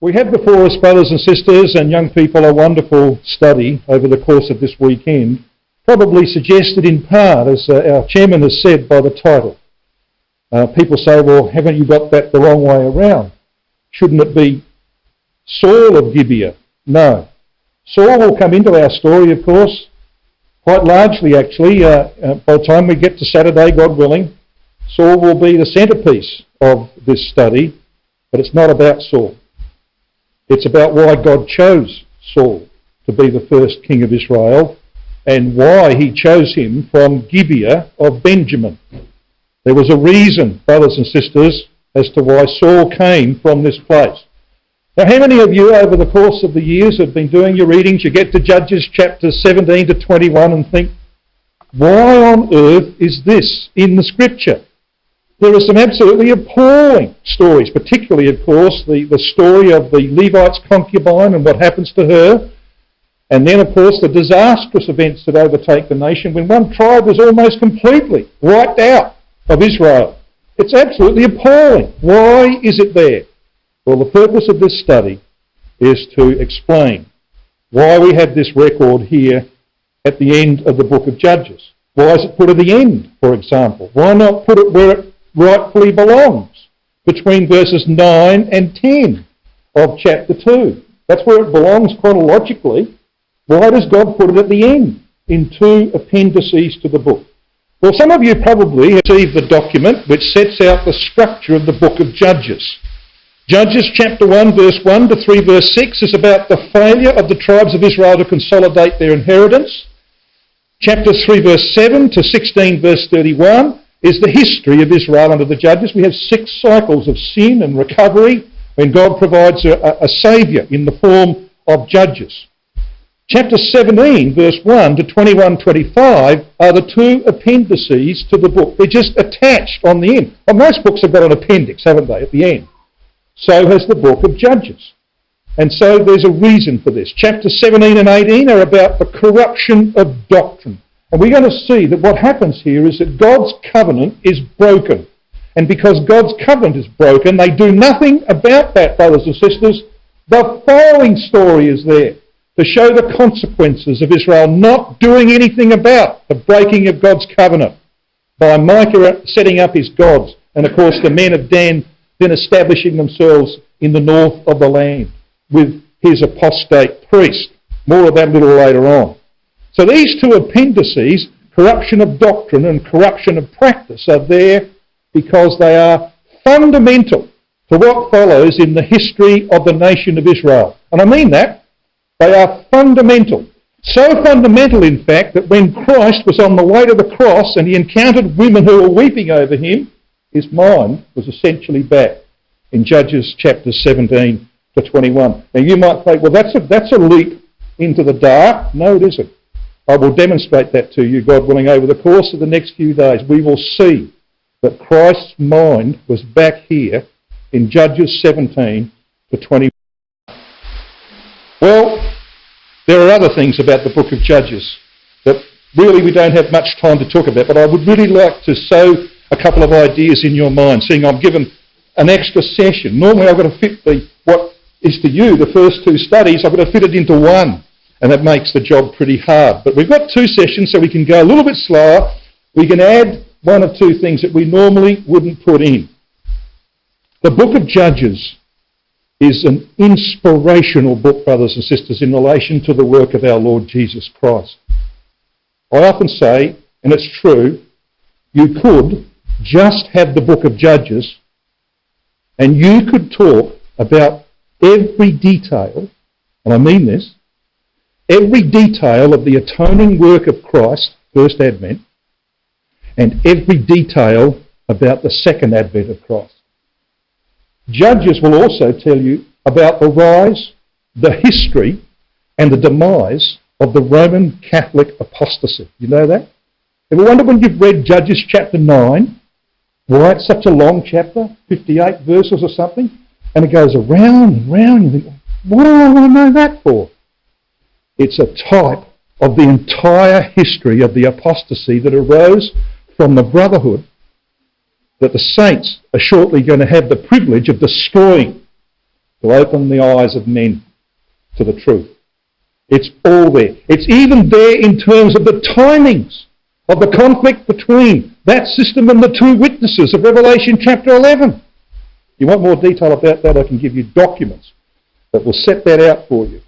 We have before us, brothers and sisters and young people, a wonderful study over the course of this weekend, probably suggested in part, as our chairman has said, by the title. People say, well, haven't you got that the wrong way around? Shouldn't it be Saul of Gibea? No. Saul will come into our story, of course, quite largely actually. By the time we get to Saturday, God willing, Saul will be the centrepiece of this study, but it's not about Saul. It's about why God chose Saul to be the first king of Israel and why he chose him from Gibea of Benjamin. There was a reason, brothers and sisters, as to why Saul came from this place. Now, how many of you over the course of the years have been doing your readings? You get to Judges chapters 17 to 21 and think, why on earth is this in the scripture? There are some absolutely appalling stories, particularly, of course, the story of the Levite's concubine and what happens to her. And then, of course, the disastrous events that overtake the nation when one tribe is almost completely wiped out of Israel. It's absolutely appalling. Why is it there? Well, the purpose of this study is to explain why we have this record here at the end of the book of Judges. Why is it put at the end, for example? Why not put it where it rightfully belongs, between verses 9 and 10 of chapter 2? That's where it belongs chronologically. Why does God put it at the end in two appendices to the book? Well, some of you probably have received the document which sets out the structure of the book of Judges. Judges chapter 1 verse 1 to 3 verse 6 is about the failure of the tribes of Israel to consolidate their inheritance. Chapter 3 verse 7 to 16 verse 31 is the history of Israel under the Judges. We have 6 cycles of sin and recovery when God provides a saviour in the form of judges. Chapter 17 verse 1 to 21-25 are the two appendices to the book. They're just attached on the end. Well, most books have got an appendix, haven't they, at the end? So has the book of Judges. And so there's a reason for this. Chapters 17 and 18 are about the corruption of doctrine. And we're going to see that what happens here is that God's covenant is broken. And because God's covenant is broken, they do nothing about that, brothers and sisters. The following story is there to show the consequences of Israel not doing anything about the breaking of God's covenant by Micah setting up his gods. And of course the men of Dan then establishing themselves in the north of the land with his apostate priest. More of that a little later on. So these two appendices, corruption of doctrine and corruption of practice, are there because they are fundamental to what follows in the history of the nation of Israel. And I mean that. They are fundamental. So fundamental, in fact, that when Christ was on the way to the cross and he encountered women who were weeping over him, his mind was essentially back in Judges chapters 17 to 21. Now you might think, well, that's a leap into the dark. No, it isn't. I will demonstrate that to you, God willing, over the course of the next few days. We will see that Christ's mind was back here in Judges 17 to 21. Well, there are other things about the book of Judges that really we don't have much time to talk about, but I would really like to sow a couple of ideas in your mind, seeing I've given an extra session. Normally I've got to fit what is to you the first 2 studies, I've got to fit it into one, and that makes the job pretty hard. But we've got 2 sessions, so we can go a little bit slower. We can add 1 or 2 things that we normally wouldn't put in. The book of Judges is an inspirational book, brothers and sisters, in relation to the work of our Lord Jesus Christ. I often say, and it's true, you could just have the book of Judges and you could talk about every detail, and I mean this, every detail of the atoning work of Christ, first advent, and every detail about the second advent of Christ. Judges will also tell you about the rise, the history, and the demise of the Roman Catholic apostasy. You know that? Ever wonder when you've read Judges chapter 9, why it's such a long chapter, 58 verses or something, and it goes around and round, and you think, what do I want to know that for? It's a type of the entire history of the apostasy that arose from the brotherhood that the saints are shortly going to have the privilege of destroying. to open the eyes of men to the truth. It's all there. It's even there in terms of the timings of the conflict between that system and the two witnesses of Revelation chapter 11. You want more detail about that, I can give you documents that will set that out for you.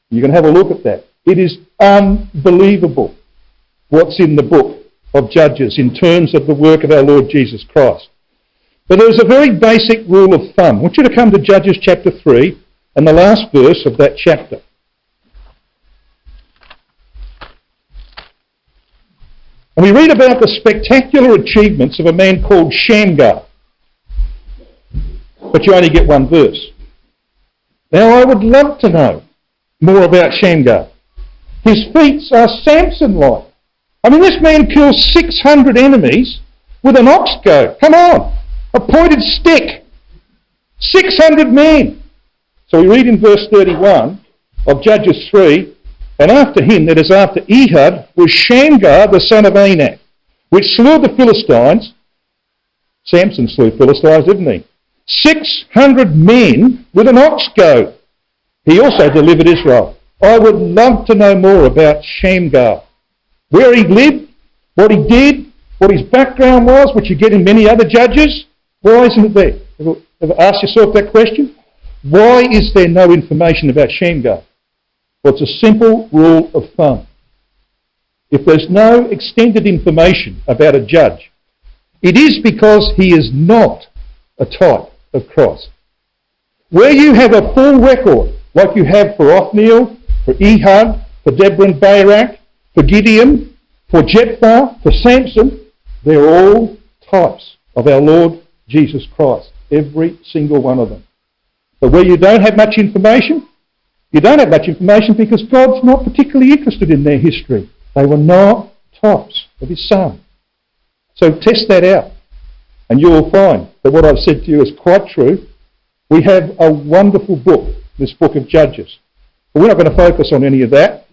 You can have a look at that. It is unbelievable what's in the book of Judges in terms of the work of our Lord Jesus Christ. But there's a very basic rule of thumb. I want you to come to Judges chapter 3 and the last verse of that chapter. And we read about the spectacular achievements of a man called Shamgar. But you only get one verse. Now I would love to know more about Shamgar. His feats are Samson-like. I mean, this man kills 600 enemies with an ox goad. Come on, a pointed stick. 600 men. So we read in verse 31 of Judges 3, and after him, that is after Ehud, was Shamgar the son of Anak, which slew the Philistines. Samson slew Philistines, didn't he? 600 men with an ox goad. He also delivered Israel. I would love to know more about Shamgar. Where he lived, what he did, what his background was, which you get in many other judges. Why isn't it there? Ever asked yourself that question? Why is there no information about Shamgar? Well, it's a simple rule of thumb. If there's no extended information about a judge, it is because he is not a type of Christ. Where you have a full record, like you have for Othniel, for Ehud, for Deborah and Barak, for Gideon, for Jephthah, for Samson, they're all types of our Lord Jesus Christ, every single one of them. But where you don't have much information, you don't have much information because God's not particularly interested in their history. They were not types of his Son. So test that out, and you will find that what I've said to you is quite true. We have a wonderful book, this book of Judges. But we're not going to focus on any of that.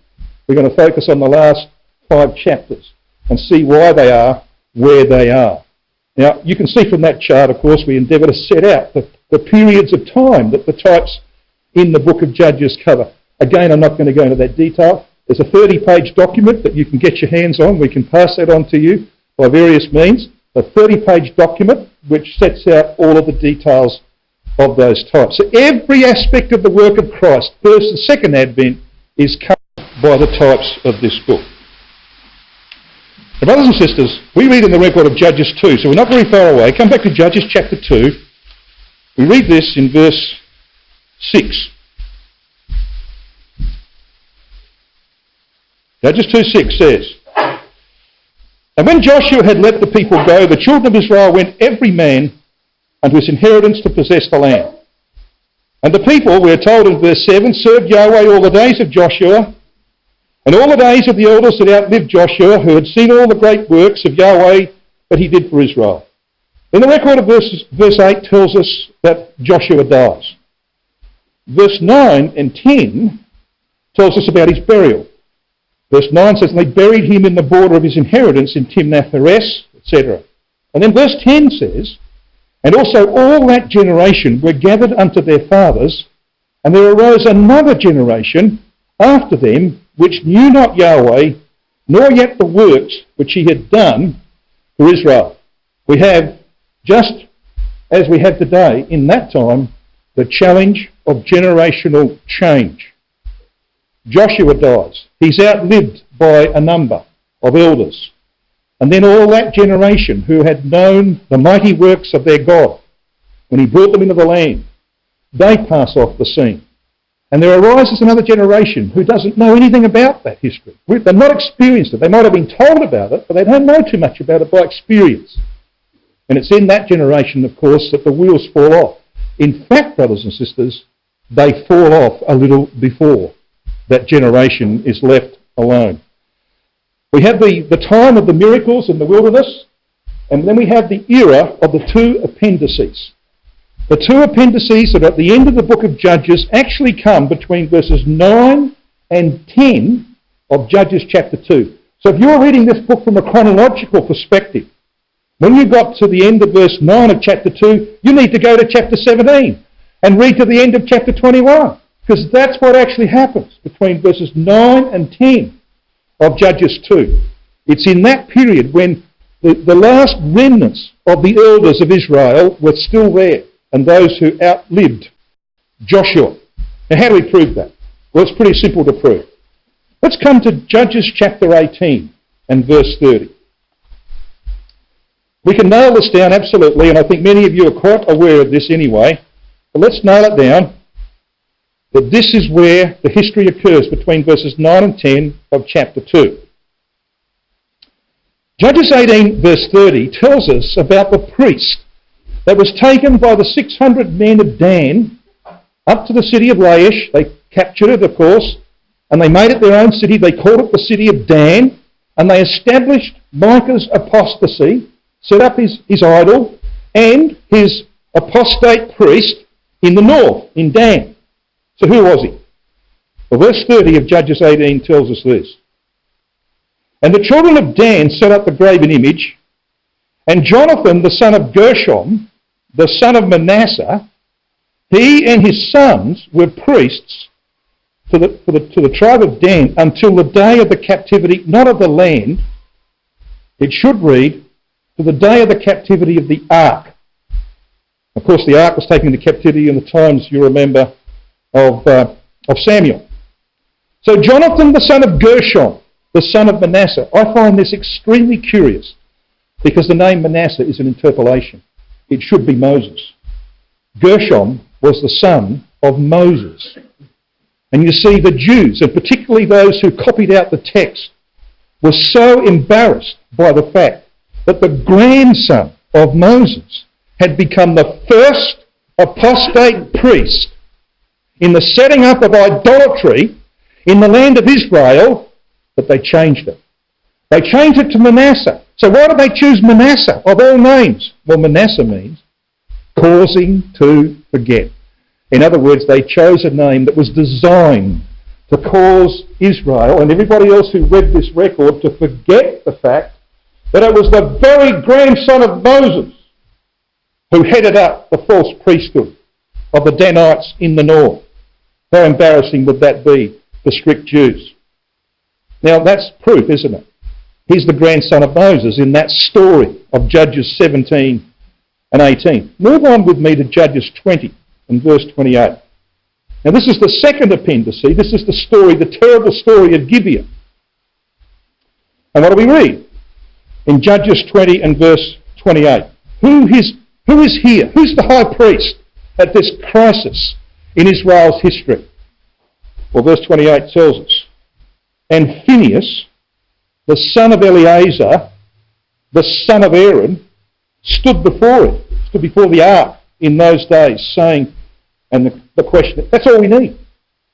We're going to focus on the last 5 chapters and see why they are where they are. Now, you can see from that chart, of course, we endeavour to set out the periods of time that the types in the book of Judges cover. Again, I'm not going to go into that detail. There's a 30-page document that you can get your hands on. We can pass that on to you by various means. A 30-page document which sets out all of the details of those types. So every aspect of the work of Christ, first and second advent, is covered by the types of this book. Now, brothers and sisters, we read in the record of Judges 2, so we're not very far away. Come back to Judges chapter 2. We read this in verse 6. Judges 2:6 says, And when Joshua had let the people go, the children of Israel went every man unto his inheritance to possess the land. And the people, we are told in verse 7, served Yahweh all the days of Joshua, and all the days of the elders that outlived Joshua, who had seen all the great works of Yahweh that he did for Israel. Then the record of verse 8 tells us that Joshua dies. Verse 9 and 10 tells us about his burial. Verse 9 says, and they buried him in the border of his inheritance in Timnath-Heres, etc. And then verse 10 says, and also all that generation were gathered unto their fathers, and there arose another generation after them, which knew not Yahweh, nor yet the works which he had done for Israel. We have, just as we have today, in that time, the challenge of generational change. Joshua dies. He's outlived by a number of elders. And then all that generation who had known the mighty works of their God, when he brought them into the land, they pass off the scene. And there arises another generation who doesn't know anything about that history. They've not experienced it. They might have been told about it, but they don't know too much about it by experience. And it's in that generation, of course, that the wheels fall off. In fact, brothers and sisters, they fall off a little before that generation is left alone. We have the time of the miracles in the wilderness, and then we have the era of the 2 appendices. The 2 appendices that are at the end of the book of Judges actually come between verses 9 and 10 of Judges chapter 2. So if you're reading this book from a chronological perspective, when you got to the end of verse 9 of chapter 2, you need to go to chapter 17. and read to the end of chapter 21, because that's what actually happens between verses 9 and 10 of Judges 2. It's in that period when the last remnants of the elders of Israel were still there, and those who outlived Joshua. Now, how do we prove that? Well, it's pretty simple to prove. Let's come to Judges chapter 18 and verse 30. We can nail this down absolutely, and I think many of you are quite aware of this anyway, but let's nail it down that this is where the history occurs between verses 9 and 10 of chapter 2. Judges 18 verse 30 tells us about the priest that was taken by the 600 men of Dan up to the city of Laish. They captured it, of course, and they made it their own city. They called it the city of Dan, and they established Micah's apostasy, set up his idol and his apostate priest in the north, in Dan. So who was he? Well, verse 30 of Judges 18 tells us this. And the children of Dan set up the graven image, and Jonathan, the son of Gershom, the son of Manasseh, he and his sons were priests to the tribe of Dan until the day of the captivity, not of the land, it should read, to the day of the captivity of the ark. Of course, the ark was taken into captivity in the times, you remember, of Samuel. So Jonathan, the son of Gershom, the son of Manasseh. I find this extremely curious because the name Manasseh is an interpolation. It should be Moses. Gershom was the son of Moses. And you see, the Jews, and particularly those who copied out the text, were so embarrassed by the fact that the grandson of Moses had become the first apostate priest in the setting up of idolatry in the land of Israel, that they changed it. They changed it to Manasseh. So why did they choose Manasseh of all names? Well, Manasseh means causing to forget. In other words, they chose a name that was designed to cause Israel and everybody else who read this record to forget the fact that it was the very grandson of Moses who headed up the false priesthood of the Danites in the north. How embarrassing would that be for strict Jews? Now that's proof, isn't it? He's the grandson of Moses in that story of Judges 17 and 18. Move on with me to Judges 20 and verse 28. Now this is the second appendice. This is the story, the terrible story of Gibea. And what do we read? In Judges 20 and verse 28. Who is here? Who's the high priest at this crisis in Israel's history? Well, verse 28 tells us, and Phinehas, the son of Eleazar, the son of Aaron, stood before the ark in those days, saying, and the question, that's all we need.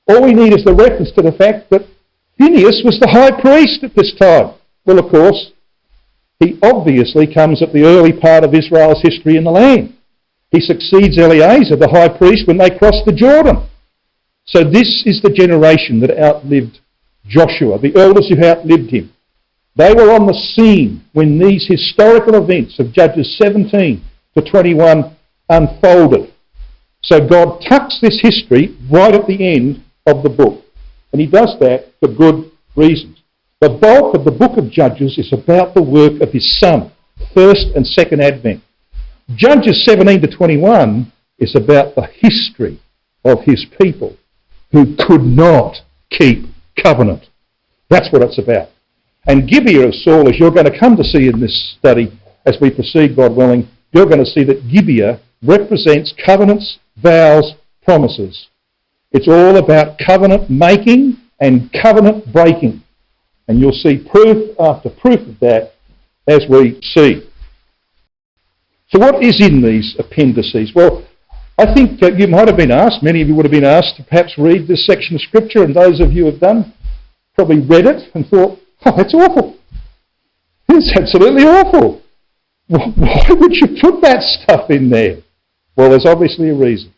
All we need is the reference to the fact that Phinehas was the high priest at this time. Well, of course, he obviously comes at the early part of Israel's history in the land. He succeeds Eleazar, the high priest, when they cross the Jordan. So this is the generation that outlived Joshua, the elders who outlived him. They were on the scene when these historical events of Judges 17 to 21 unfolded. So God tucks this history right at the end of the book. And he does that for good reasons. The bulk of the book of Judges is about the work of his son, first and second advent. Judges 17 to 21 is about the history of his people who could not keep covenant. That's what it's about. And Gibea of Saul, as you're going to come to see in this study, as we proceed, God willing, you're going to see that Gibea represents covenants, vows, promises. It's all about covenant making and covenant breaking. And you'll see proof after proof of that as we see. So what is in these appendices? Well, I think you might have been asked, many of you would have been asked to perhaps read this section of Scripture, and those of you who have done probably read it and thought, oh, that's awful. It's absolutely awful. Why would you put that stuff in there? Well, there's obviously a reason.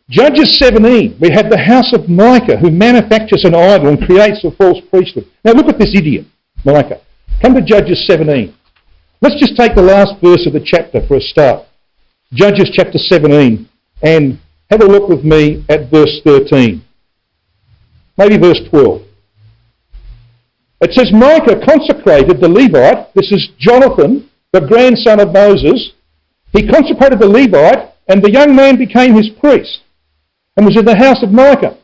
Judges 17, we have the house of Micah who manufactures an idol and creates a false priesthood. Now look at this idiot, Micah. Come to Judges 17. Let's just take the last verse of the chapter for a start. Judges chapter 17 and Have a look with me at verse 13. Maybe verse 12. It says, Micah consecrated the Levite. This is Jonathan, the grandson of Moses. He consecrated the Levite, and the young man became his priest, and was in the house of Micah.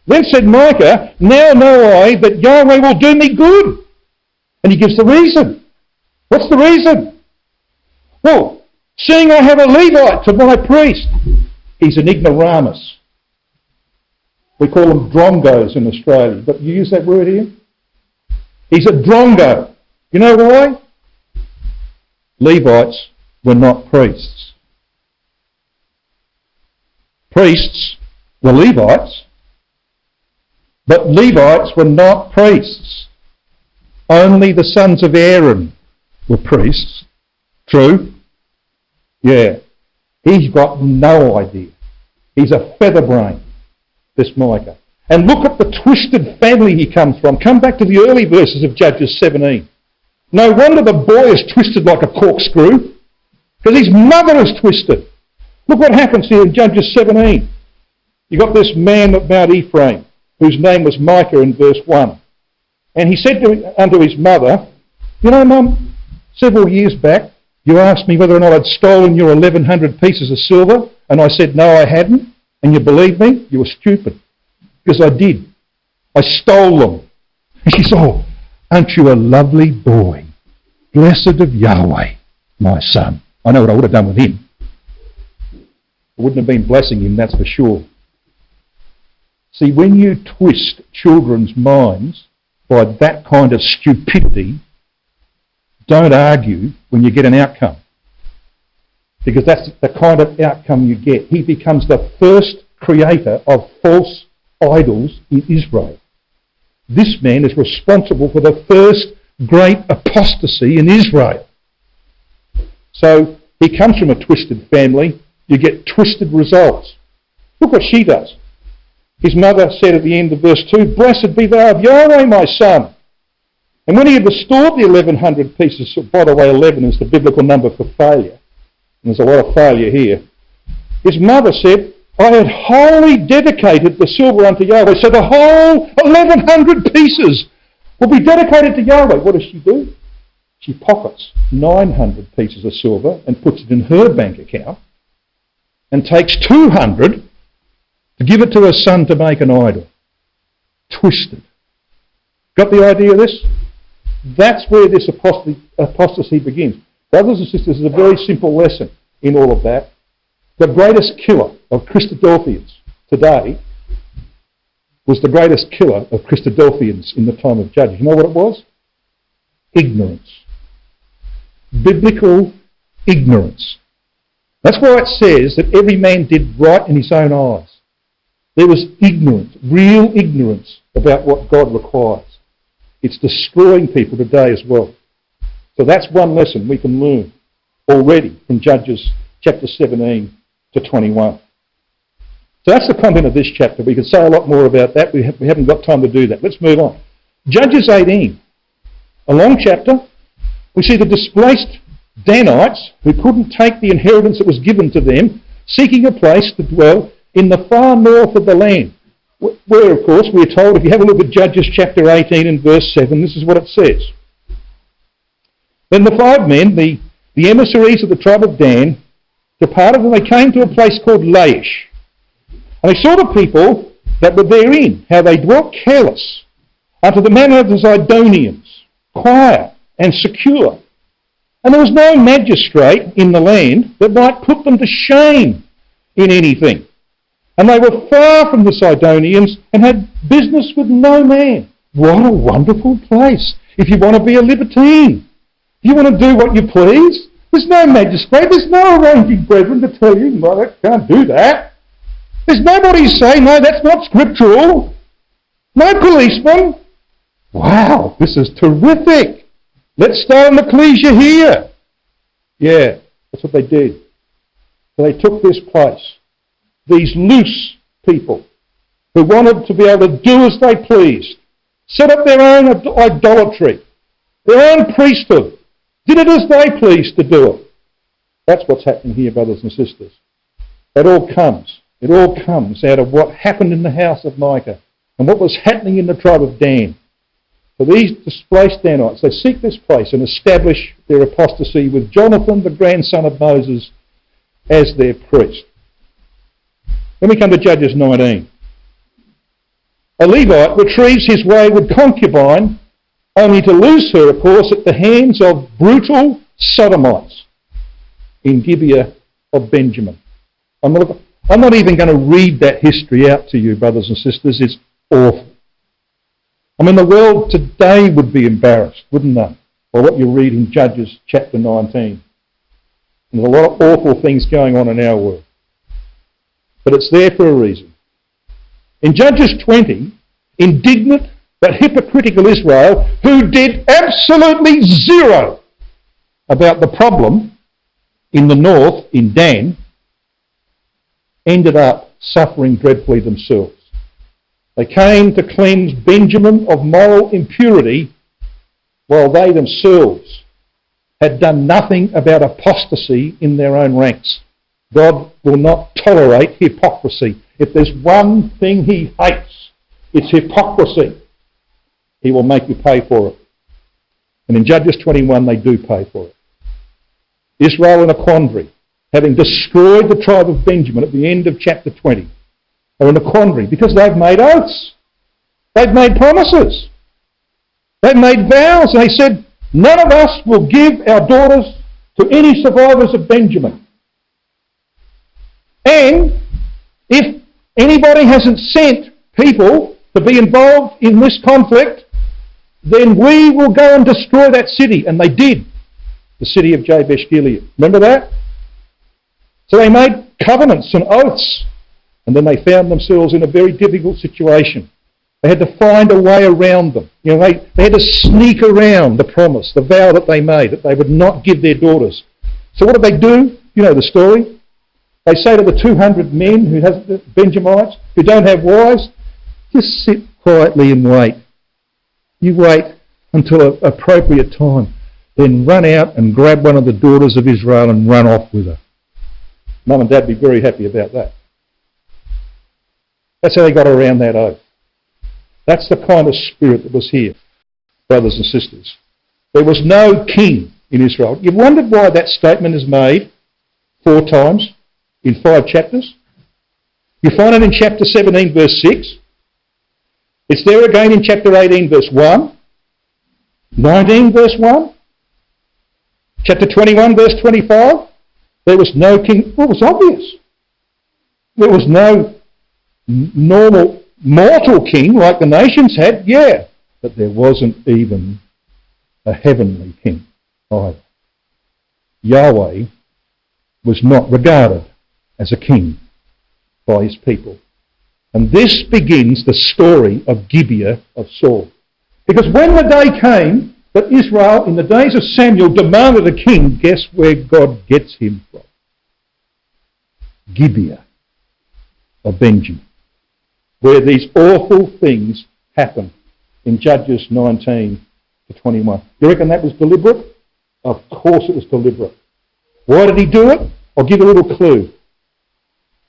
Then said Micah, now know I that Yahweh will do me good. And he gives the reason. What's the reason? Well, seeing I have a Levite to my priest. He's an ignoramus. We call them drongos in Australia, but you use that word here? He's a drongo. You know why? Levites were not priests. Priests were Levites, but Levites were not priests. Only the sons of Aaron were priests. True? Yeah. He's got no idea. He's a featherbrain, this Micah. And look at the twisted family he comes from. Come back to the early verses of Judges 17. No wonder the boy is twisted like a corkscrew, because his mother is twisted. Look what happens here in Judges 17. You've got this man at Mount Ephraim, whose name was Micah in verse 1. And he said unto his mother, you know, Mum, several years back, you asked me whether or not I'd stolen your 1,100 pieces of silver, and I said no, I hadn't, and you believed me? You were stupid. Because I did. I stole them. And she said, oh, aren't you a lovely boy? Blessed of Yahweh, my son. I know what I would have done with him. I wouldn't have been blessing him, that's for sure. See, when you twist children's minds by that kind of stupidity, don't argue when you get an outcome. Because that's the kind of outcome you get. He becomes the first creator of false idols in Israel. This man is responsible for the first great apostasy in Israel. So he comes from a twisted family. You get twisted results. Look what she does. His mother said at the end of verse 2, blessed be thou of Yahweh, my son. And when he had restored the 1,100 pieces, by the way, 11 is the biblical number for failure, and there's a lot of failure here, his mother said, I had wholly dedicated the silver unto Yahweh. So the whole 1,100 pieces will be dedicated to Yahweh. What does she do? She pockets 900 pieces of silver and puts it in her bank account and takes 200 to give it to her son to make an idol. Twisted. Got the idea of this? That's where this apostasy begins. Brothers and sisters, there's a very simple lesson in all of that. The greatest killer of Christadelphians today was the greatest killer of Christadelphians in the time of Judges. You know what it was? Ignorance. Biblical ignorance. That's why it says that every man did right in his own eyes. There was ignorance, real ignorance about what God requires. It's destroying people today as well. So that's one lesson we can learn already from Judges chapter 17 to 21. So that's the content of this chapter. We could say a lot more about that. We haven't got time to do that. Let's move on. Judges 18, a long chapter. We see the displaced Danites who couldn't take the inheritance that was given to them, seeking a place to dwell in the far north of the land. Where, of course, we're told, if you have a look at Judges chapter 18 and verse 7, this is what it says. Then the 5 men, the emissaries of the tribe of Dan, departed, and they came to a place called Laish. And they saw the people that were therein, how they dwelt careless, unto the manner of the Zidonians, quiet and secure. And there was no magistrate in the land that might put them to shame in anything. And they were far from the Sidonians and had business with no man. What a wonderful place if you want to be a libertine. You want to do what you please. There's no magistrate. There's no arranging brethren to tell you, no, that can't do that. There's nobody saying, no, that's not scriptural. No policeman. Wow, this is terrific. Let's start an ecclesia here. Yeah, that's what they did. So they took this place. These loose people who wanted to be able to do as they pleased, set up their own idolatry, their own priesthood, did it as they pleased to do it. That's what's happening here, brothers and sisters. It all comes out of what happened in the house of Micah and what was happening in the tribe of Dan. So these displaced Danites, they seek this place and establish their apostasy with Jonathan, the grandson of Moses, as their priest. Then we come to Judges 19. A Levite retrieves his wayward concubine, only to lose her, of course, at the hands of brutal sodomites in Gibea of Benjamin. I'm not even going to read that history out to you, brothers and sisters. It's awful. I mean, the world today would be embarrassed, wouldn't they, by what you read in Judges chapter 19. There's a lot of awful things going on in our world. But it's there for a reason. In Judges 20, indignant but hypocritical Israel, who did absolutely zero about the problem in the north, in Dan, ended up suffering dreadfully themselves. They came to cleanse Benjamin of moral impurity while they themselves had done nothing about apostasy in their own ranks. God will not tolerate hypocrisy. If there's one thing he hates, it's hypocrisy. He will make you pay for it. And in Judges 21, they do pay for it. Israel in a quandary, having destroyed the tribe of Benjamin at the end of chapter 20. They're in a quandary because they've made oaths. They've made promises. They've made vows. They said, none of us will give our daughters to any survivors of Benjamin. And if anybody hasn't sent people to be involved in this conflict, then we will go and destroy that city. And they did. The city of Jabesh Gilead. Remember that? So they made covenants and oaths. And then they found themselves in a very difficult situation. They had to find a way around them. You know, they had to sneak around the promise, the vow that they made, that they would not give their daughters. So what did they do? You know the story. They say to the 200 men who have the Benjamites, who don't have wives, just sit quietly and wait. You wait until an appropriate time. Then run out and grab one of the daughters of Israel and run off with her. Mum and Dad would be very happy about that. That's how they got around that oath. That's the kind of spirit that was here, brothers and sisters. There was no king in Israel. You've wondered why that statement is made 4 times in 5 chapters? You find it in chapter 17, verse 6. It's there again in chapter 18, verse 1. 19, verse 1. Chapter 21, verse 25. There was no king. Well, it was obvious. There was no normal mortal king like the nations had, yeah, but there wasn't even a heavenly king either. Yahweh was not regarded as a king by his people. And this begins the story of Gibea of Saul. Because when the day came that Israel, in the days of Samuel, demanded a king, guess where God gets him from? Gibea of Benjamin, where these awful things happen in Judges 19 to 21. You reckon that was deliberate? Of course it was deliberate. Why did he do it? I'll give you a little clue.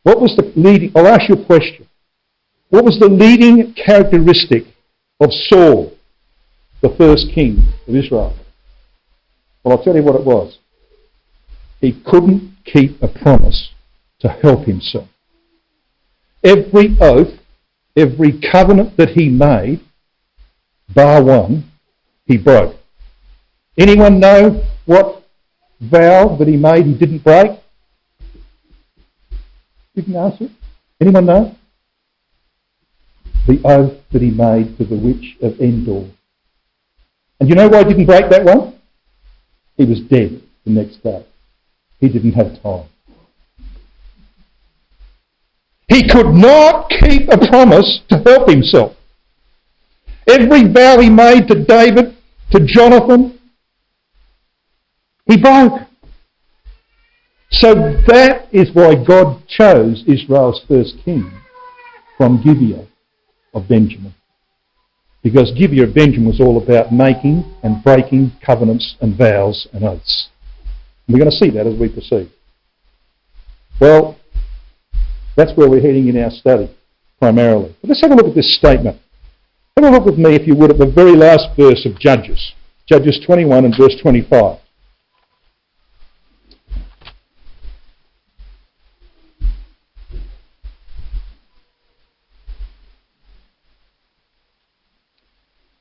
What was the leading... I'll ask you a question. What was the leading characteristic of Saul, the first king of Israel? Well, I'll tell you what it was. He couldn't keep a promise to help himself. Every oath, every covenant that he made, bar one, he broke. Anyone know what vow that he made he didn't break? You can answer it. Anyone know? The oath that he made to the witch of Endor. And you know why he didn't break that one? He was dead the next day. He didn't have time. He could not keep a promise to help himself. Every vow he made to David, to Jonathan, he broke. So that is why God chose Israel's first king from Gibea of Benjamin. Because Gibea of Benjamin was all about making and breaking covenants and vows and oaths. And we're going to see that as we proceed. Well, That's where we're heading in our study, primarily. But let's have a look at this statement. Have a look with me, if you would, at the very last verse of Judges. Judges 21 and verse 25.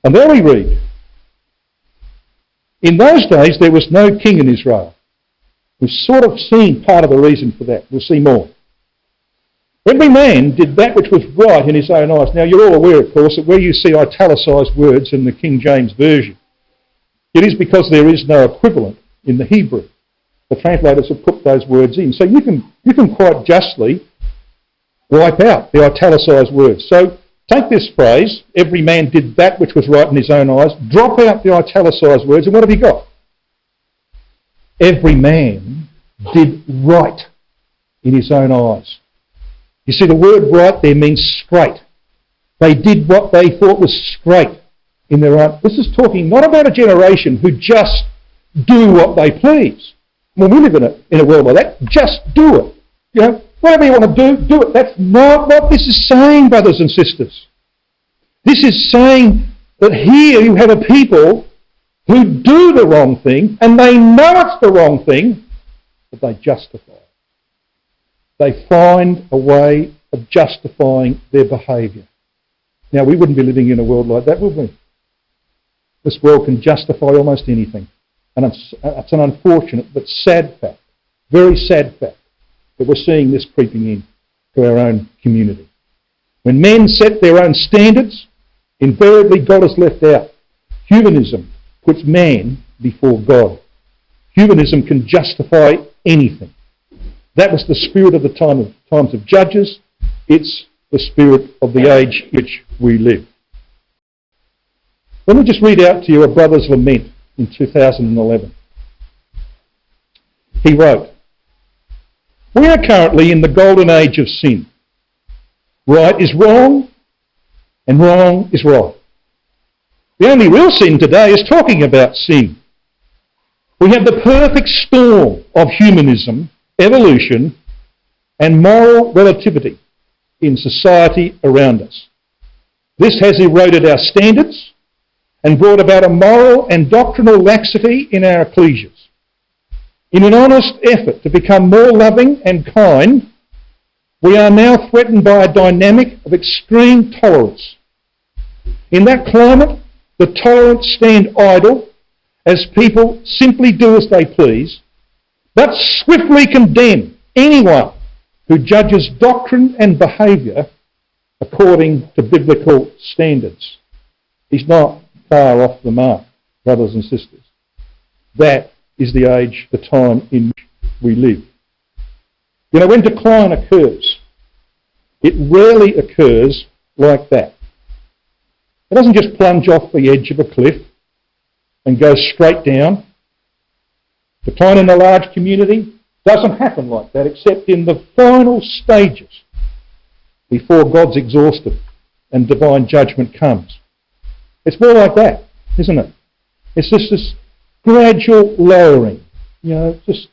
And there we read, in those days there was no king in Israel. We've sort of seen part of the reason for that. We'll see more. Every man did that which was right in his own eyes. Now you're all aware, of course, that where you see italicised words in the King James Version, it is because there is no equivalent in the Hebrew. The translators have put those words in. So you can quite justly wipe out the italicised words. So take this phrase, every man did that which was right in his own eyes, drop out the italicised words, and what have you got? Every man did right in his own eyes. You see, the word right there means straight. They did what they thought was straight in their own. This is talking not about a generation who just do what they please. Well, we live in a world like that. Just do it. You know, whatever you want to do it. That's not what this is saying, brothers and sisters. This is saying that here you have a people who do the wrong thing, and they know it's the wrong thing, but they justify it. They find a way of justifying their behaviour. Now, we wouldn't be living in a world like that, would we? This world can justify almost anything. And it's an unfortunate but sad fact, very sad fact, that we're seeing this creeping in to our own community. When men set their own standards, invariably God is left out. Humanism puts man before God. Humanism can justify anything. That was the spirit of the times of Judges. It's the spirit of the age in which we live. Let me just read out to you a brother's lament in 2011. He wrote, "We are currently in the golden age of sin. Right is wrong, and wrong is right. The only real sin today is talking about sin. We have the perfect storm of humanism, evolution, and moral relativity in society around us. This has eroded our standards and brought about a moral and doctrinal laxity in our ecclesias. In an honest effort to become more loving and kind, we are now threatened by a dynamic of extreme tolerance. In that climate, the tolerant stand idle as people simply do as they please, but swiftly condemn anyone who judges doctrine and behaviour according to biblical standards." He's not far off the mark, brothers and sisters. That is the age, the time in which we live. You know, when decline occurs, it rarely occurs like that. It doesn't just plunge off the edge of a cliff and go straight down. Decline in a large community doesn't happen like that, except in the final stages before God's exhausted and divine judgment comes. It's more like that, isn't it? It's just this gradual lowering, you know, just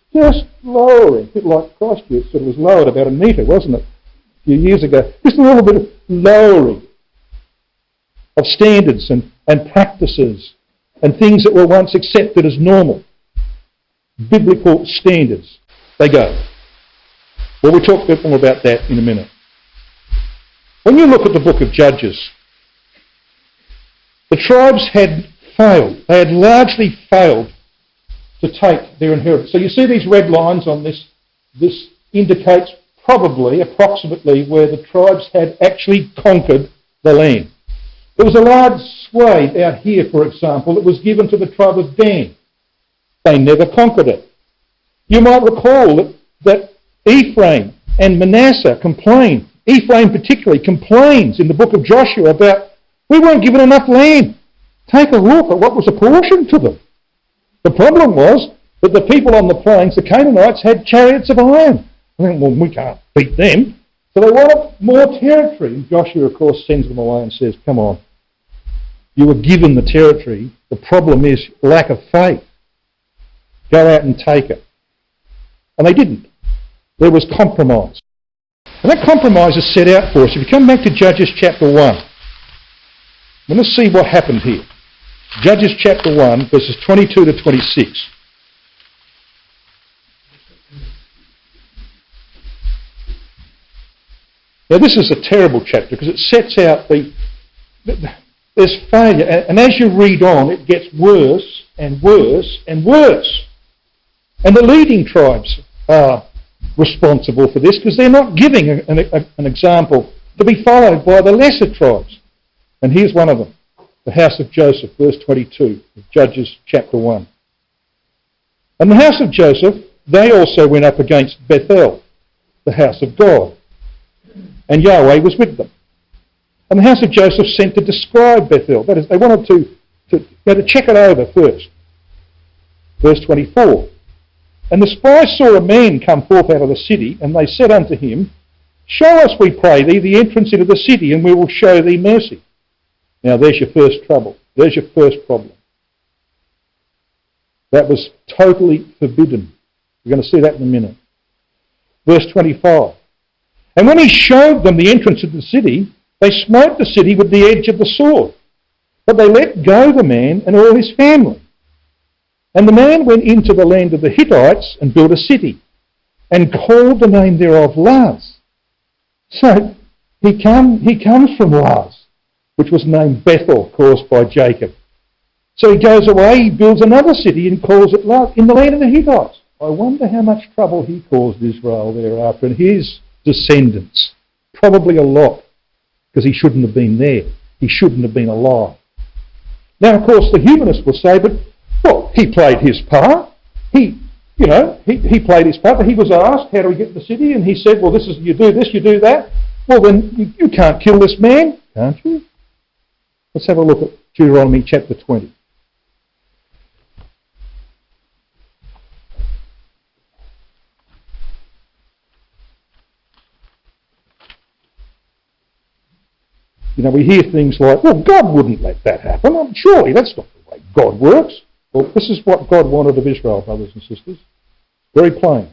lowering. A bit like Christchurch sort of was lowered about a metre, wasn't it, a few years ago? Just a little bit of lowering of standards and practices and things that were once accepted as normal. Biblical standards. They go. Well, we'll talk a bit more about that in a minute. When you look at the book of Judges, the tribes had failed. They had largely failed to take their inheritance. So you see these red lines on this. This indicates probably, approximately, where the tribes had actually conquered the land. There was a large swathe out here, for example, that was given to the tribe of Dan. They never conquered it. You might recall that Ephraim and Manasseh complained. Ephraim particularly complains in the book of Joshua about, we weren't given enough land. Take a look at what was apportioned to them. The problem was that the people on the plains, the Canaanites, had chariots of iron. I think, well, we can't beat them. So they wanted more territory. And Joshua, of course, sends them away and says, come on, you were given the territory. The problem is lack of faith. Go out and take it. And they didn't. There was compromise. And that compromise is set out for us. If you come back to Judges chapter 1, let's see what happened here. Judges chapter 1, verses 22 to 26. Now this is a terrible chapter because it sets out there's failure, and as you read on it gets worse and worse and worse. And the leading tribes are responsible for this because they're not giving an example to be followed by the lesser tribes. And here's one of them, the house of Joseph, verse 22 of Judges chapter 1. And the house of Joseph, they also went up against Bethel, the house of God. And Yahweh was with them. And the house of Joseph sent to describe Bethel. That is, they wanted to check it over first. Verse 24. And the spies saw a man come forth out of the city, and they said unto him, Show us, we pray thee, the entrance into the city, and we will show thee mercy. Now there's your first trouble. There's your first problem. That was totally forbidden. We're going to see that in a minute. Verse 25. And when he showed them the entrance of the city, they smote the city with the edge of the sword. But they let go the man and all his family. And the man went into the land of the Hittites and built a city, and called the name thereof Luz. So he comes from Luz, which was named Bethel, caused by Jacob. So he goes away, he builds another city and calls it Luz, in the land of the Hittites. I wonder how much trouble he caused Israel thereafter, and his descendants. Probably a lot, because he shouldn't have been there. He shouldn't have been alive. Now, of course, the humanists will say, but, well, he played his part. He played his part, but he was asked, how do we get to the city? And he said, well, you do this, you do that. Well, then you can't kill this man, can't you? Let's have a look at Deuteronomy chapter 20. You know, we hear things like, well, God wouldn't let that happen. Surely that's not the way God works. Well, this is what God wanted of Israel, brothers and sisters. Very plain.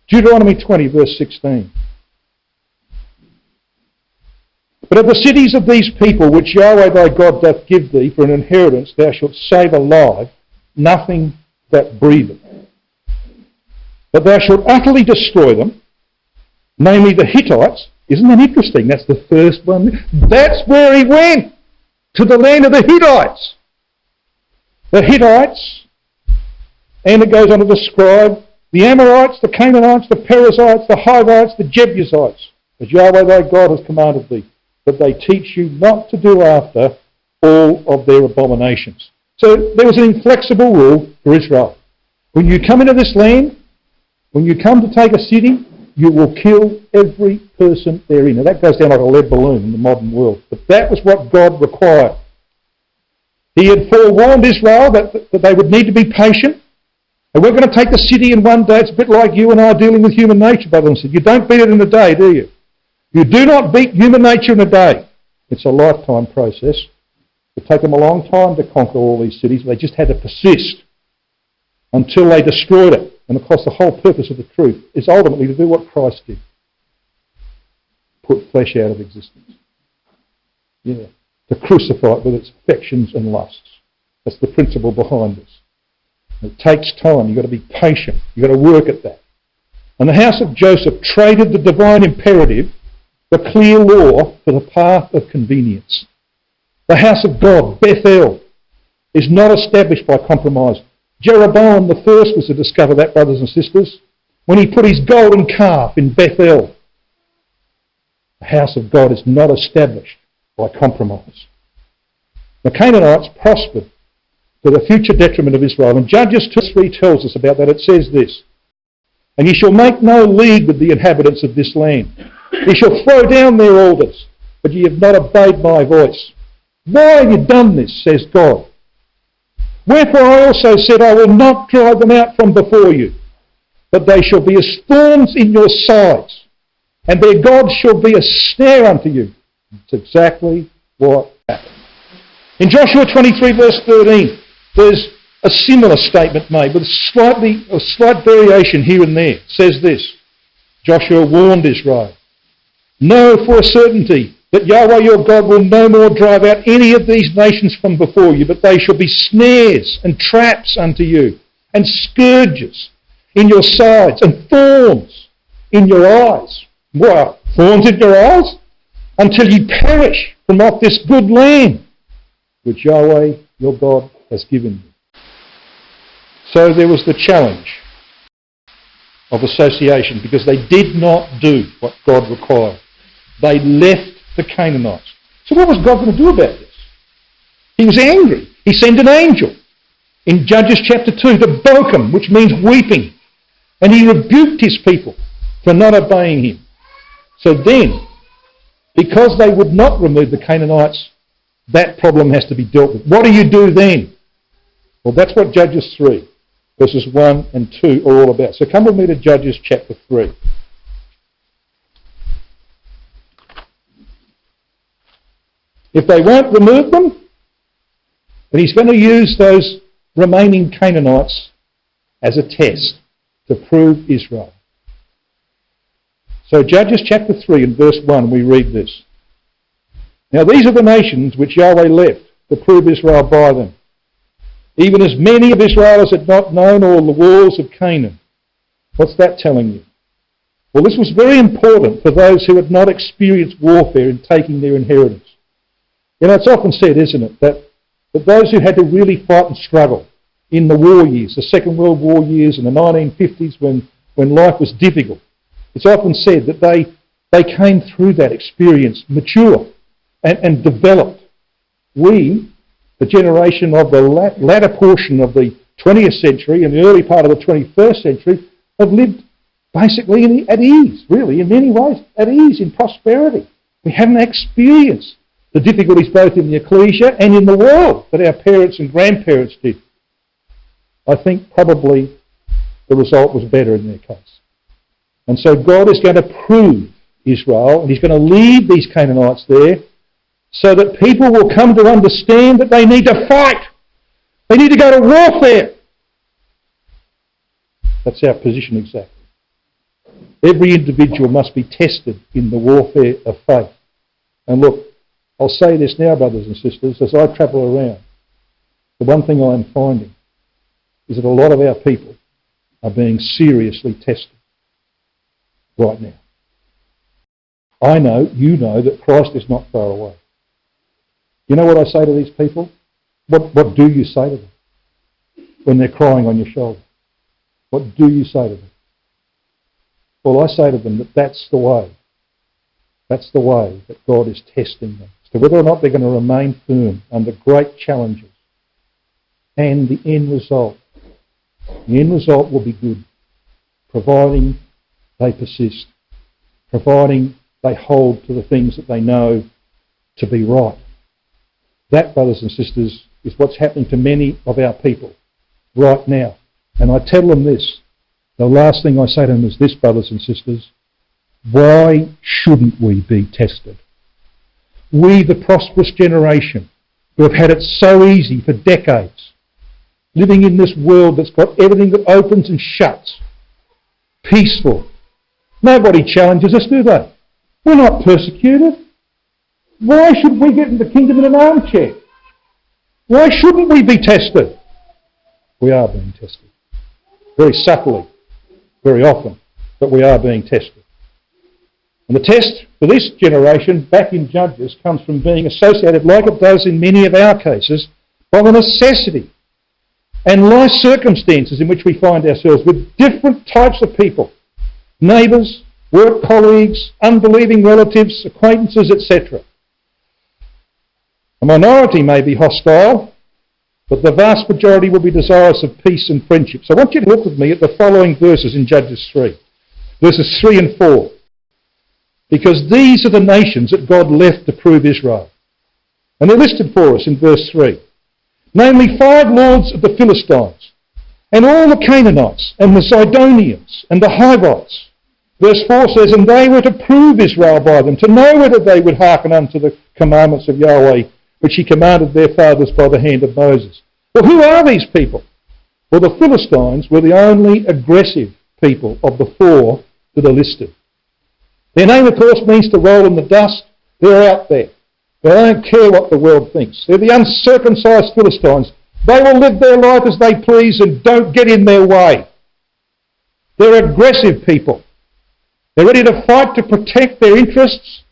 Deuteronomy 20, verse 16. But of the cities of these people which Yahweh thy God doth give thee for an inheritance, thou shalt save alive nothing that breatheth. But thou shalt utterly destroy them, namely the Hittites. Isn't that interesting? That's the first one. That's where he went, to the land of the Hittites. The Hittites, and it goes on to describe the Amorites, the Canaanites, the Perizzites, the Hivites, the Jebusites, as Yahweh thy God has commanded thee, that they teach you not to do after all of their abominations. So there was an inflexible rule for Israel. When you come into this land, when you come to take a city, you will kill every person therein. Now that goes down like a lead balloon in the modern world. But that was what God required. He had forewarned Israel that they would need to be patient. And we're going to take the city in one day. It's a bit like you and I dealing with human nature, brothers and sisters. You don't beat it in a day, do you? You do not beat human nature in a day. It's a lifetime process. It took them a long time to conquer all these cities. They just had to persist until they destroyed it. And of course the whole purpose of the truth is ultimately to do what Christ did. Put flesh out of existence. Yeah. To crucify it with its affections and lusts. That's the principle behind this. It takes time. You've got to be patient. You've got to work at that. And the house of Joseph traded the divine imperative, the clear law, for the path of convenience. The house of God, Bethel, is not established by compromise. Jeroboam the first was to discover that, brothers and sisters, when he put his golden calf in Bethel. The house of God is not established by compromise. The Canaanites prospered to the future detriment of Israel. And Judges 2:3 tells us about that. It says this, And ye shall make no league with the inhabitants of this land. Ye shall throw down their altars, but ye have not obeyed my voice. Why have you done this, says God? Wherefore I also said, I will not drive them out from before you, but they shall be as thorns in your sides, and their gods shall be a snare unto you. It's exactly what happened. In Joshua 23 verse 13, there's a similar statement made with a slight variation here and there. It says this, Joshua warned Israel, know for a certainty that Yahweh your God will no more drive out any of these nations from before you, but they shall be snares and traps unto you, and scourges in your sides, and thorns in your eyes. What? Thorns in your eyes? Until you perish from off this good land, which Yahweh your God has given you. So there was the challenge of association, because they did not do what God required. They left the Canaanites. So what was God going to do about this? He was angry. He sent an angel in Judges chapter 2 to Bochum, which means weeping. And he rebuked his people for not obeying him. So then, because they would not remove the Canaanites, that problem has to be dealt with. What do you do then? Well, that's what Judges 3, verses 1 and 2 are all about. So come with me to Judges chapter 3. If they won't remove them, then he's going to use those remaining Canaanites as a test to prove Israel. So Judges chapter 3 and verse 1, we read this. Now these are the nations which Yahweh left to prove Israel by them, even as many of Israel as had not known all the wars of Canaan. What's that telling you? Well, this was very important for those who had not experienced warfare in taking their inheritance. You know, it's often said, isn't it, that those who had to really fight and struggle in the war years, the Second World War years and the 1950s when life was difficult, it's often said that they came through that experience mature and developed. We, the generation of the latter portion of the 20th century and the early part of the 21st century, have lived basically at ease, really, in many ways, at ease, in prosperity. We haven't experienced the difficulties both in the ecclesia and in the world that our parents and grandparents did. I think probably the result was better in their case. And so God is going to prove Israel, and he's going to leave these Canaanites there so that people will come to understand that they need to fight. They need to go to warfare. That's our position exactly. Every individual must be tested in the warfare of faith. And look, I'll say this now, brothers and sisters, as I travel around, the one thing I'm finding is that a lot of our people are being seriously tested right now. I know, you know, that Christ is not far away. You know what I say to these people? What do you say to them when they're crying on your shoulder? What do you say to them? Well, I say to them that that's the way. That's the way that God is testing them. So whether or not they're going to remain firm under great challenges. And the end result will be good, providing they persist, providing they hold to the things that they know to be right. That, brothers and sisters, is what's happening to many of our people right now. And I tell them this, the last thing I say to them is this, brothers and sisters, why shouldn't we be tested? We, the prosperous generation, who have had it so easy for decades, living in this world that's got everything that opens and shuts, peaceful. Nobody challenges us, do they? We're not persecuted. Why should we get into the kingdom in an armchair? Why shouldn't we be tested? We are being tested. Very subtly, very often, but we are being tested. And the test for this generation, back in Judges, comes from being associated, like it does in many of our cases, by the necessity and life circumstances in which we find ourselves with different types of people. Neighbours, work colleagues, unbelieving relatives, acquaintances, etc. A minority may be hostile, but the vast majority will be desirous of peace and friendship. So I want you to look with me at the following verses in Judges 3. Verses 3 and 4. Because these are the nations that God left to prove Israel. And they're listed for us in verse 3. Namely, 5 lords of the Philistines, and all the Canaanites, and the Zidonians, and the Hivites. Verse 4 says, and they were to prove Israel by them, to know whether they would hearken unto the commandments of Yahweh, which he commanded their fathers by the hand of Moses. Well, who are these people? Well, the Philistines were the only aggressive people of the 4 that are listed. Their name, of course, means to roll in the dust. They're out there. They don't care what the world thinks. They're the uncircumcised Philistines. They will live their life as they please and don't get in their way. They're aggressive people. They're ready to fight to protect their interests,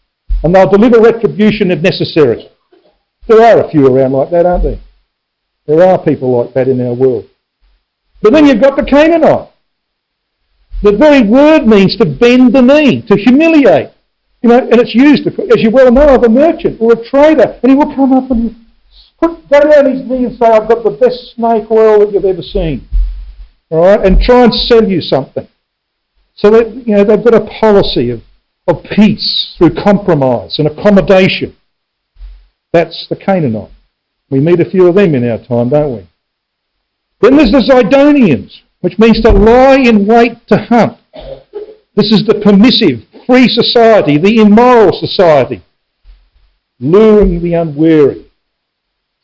and they'll deliver retribution if necessary. There are a few around like that, aren't there? There are people like that in our world. But then you've got the Canaanite. The very word means to bend the knee, to humiliate. You know, and it's used, as you well know, of a merchant or a trader, and he will come up and go down his knee and say, I've got the best snake oil that you've ever seen. All right, and try and sell you something. So that, you know, they've got a policy of peace through compromise and accommodation. That's the Canaanite. We meet a few of them in our time, don't we? Then there's the Zidonians, which means to lie in wait to hunt. This is the permissive, free society, the immoral society, luring the unwary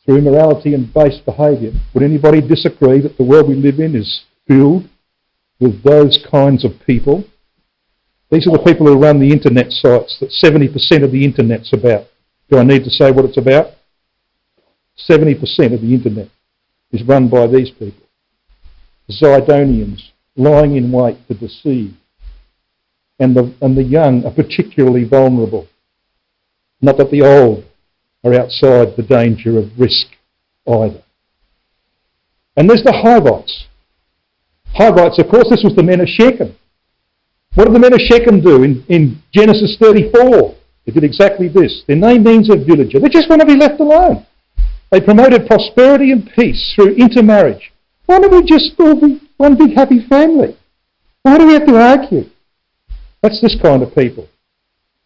through immorality and base behaviour. Would anybody disagree that the world we live in is filled with those kinds of people? These are the people who run the internet sites that 70% of the internet's about. Do I need to say what it's about? 70% of the internet is run by these people. Zidonians, lying in wait to deceive. And the young are particularly vulnerable. Not that the old are outside the danger of risk either. And there's the Hivites. Hivites, of course, this was the men of Shechem. What did the men of Shechem do in Genesis 34? They did exactly this. Their name means a villager. They just want to be left alone. They promoted prosperity and peace through intermarriage. Why don't we just all be one big happy family? Why do we have to argue? That's this kind of people.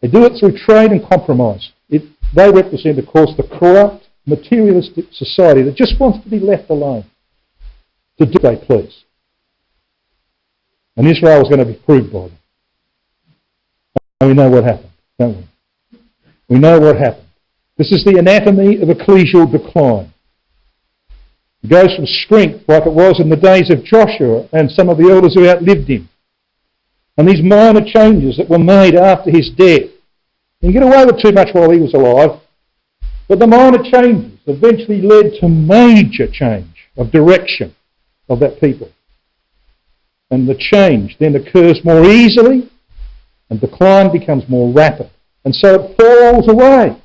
They do it through trade and compromise. They represent, of course, the corrupt, materialistic society that just wants to be left alone to do what they please. And Israel was going to be proved by them. And we know what happened, don't we? We know what happened. This is the anatomy of ecclesial decline. It goes from strength, like it was in the days of Joshua and some of the elders who outlived him. And these minor changes that were made after his death. You get away with too much while he was alive, but the minor changes eventually led to major change of direction of that people. And the change then occurs more easily, and decline becomes more rapid. And so it falls away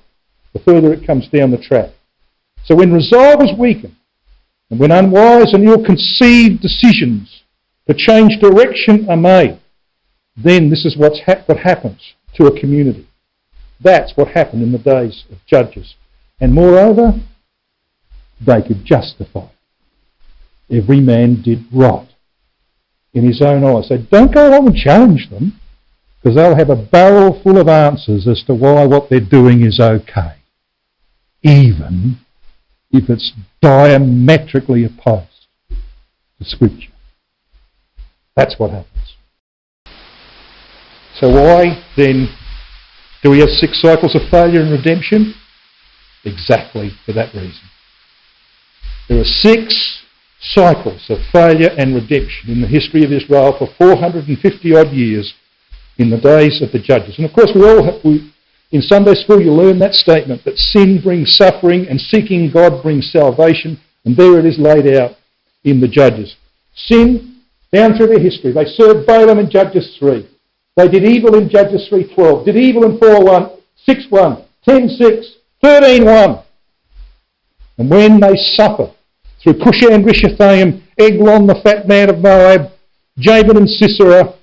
the further it comes down the track. So when resolve is weakened, and when unwise and ill-conceived decisions to change direction are made, then this is what happens to a community. That's what happened in the days of Judges. And moreover, they could justify. Every man did right in his own eyes. So don't go along and challenge them, because they'll have a barrel full of answers as to why what they're doing is okay, even if it's diametrically opposed to Scripture. That's what happens. So why then do we have 6 cycles of failure and redemption? Exactly for that reason. There are 6 cycles of failure and redemption in the history of Israel for 450 odd years in the days of the Judges. And of course in Sunday school you learn that statement that sin brings suffering and seeking God brings salvation, and there it is laid out in the Judges. Sin, down through their history, they served Balaam in Judges 3. They did evil in Judges 3:12, did evil in 4:1, 6:1, 10:6, 13:1. And when they suffered through Cushan Rishathaim, Eglon, the fat man of Moab, Jabin and Sisera,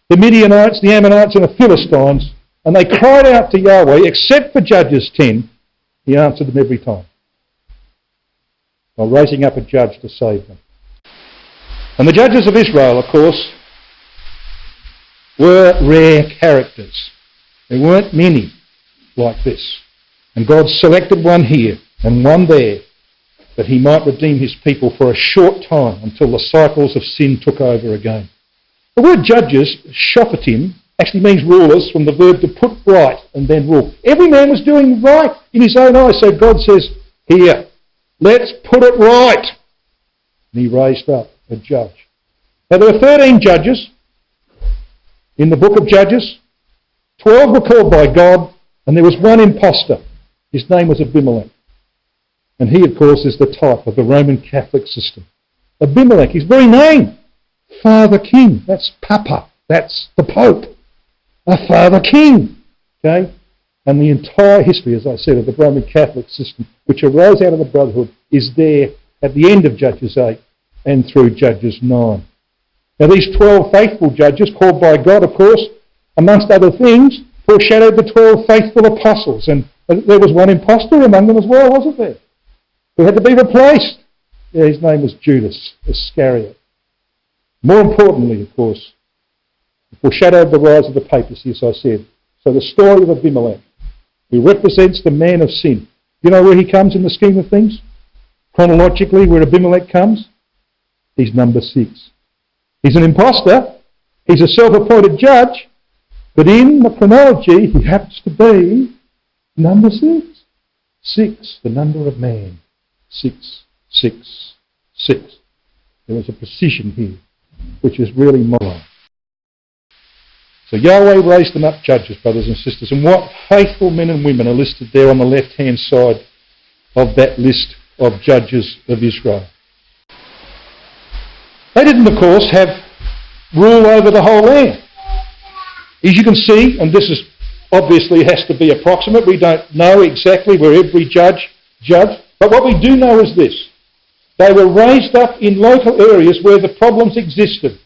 the Midianites, the Ammonites and the Philistines, and they cried out to Yahweh, except for Judges 10, he answered them every time by raising up a judge to save them. And the judges of Israel, of course, were rare characters. There weren't many like this. And God selected one here and one there that he might redeem his people for a short time until the cycles of sin took over again. The word judges, shophatim, actually means rulers, from the verb to put right and then rule. Every man was doing right in his own eyes, so God says, here, let's put it right. And he raised up a judge. Now there were 13 judges. In the book of Judges, 12 were called by God, and there was one impostor. His name was Abimelech. And he, of course, is the type of the Roman Catholic system. Abimelech, his very name, Father King. That's Papa. That's the Pope. A Father King. Okay? And the entire history, as I said, of the Roman Catholic system, which arose out of the Brotherhood, is there at the end of Judges 8 and through Judges 9. Now these 12 faithful judges, called by God, of course, amongst other things, foreshadowed the 12 faithful apostles. And there was one impostor among them as well, wasn't there? Who had to be replaced. Yeah, his name was Judas Iscariot. More importantly, of course, it foreshadowed the rise of the papacy, as I said. So the story of Abimelech, who represents the man of sin. You know where he comes in the scheme of things? Chronologically, where Abimelech comes? He's number 6. He's an imposter. He's a self-appointed judge. But in the chronology, he happens to be number 6. 6, the number of man. 6, 6, 6. There is a precision here, which is really moral. So Yahweh raised them up judges, brothers and sisters. And what faithful men and women are listed there on the left-hand side of that list of judges of Israel. They didn't, of course, have rule over the whole land. As you can see, and this is obviously has to be approximate, we don't know exactly where every judge judged, but what we do know is this. They were raised up in local areas where the problems existed.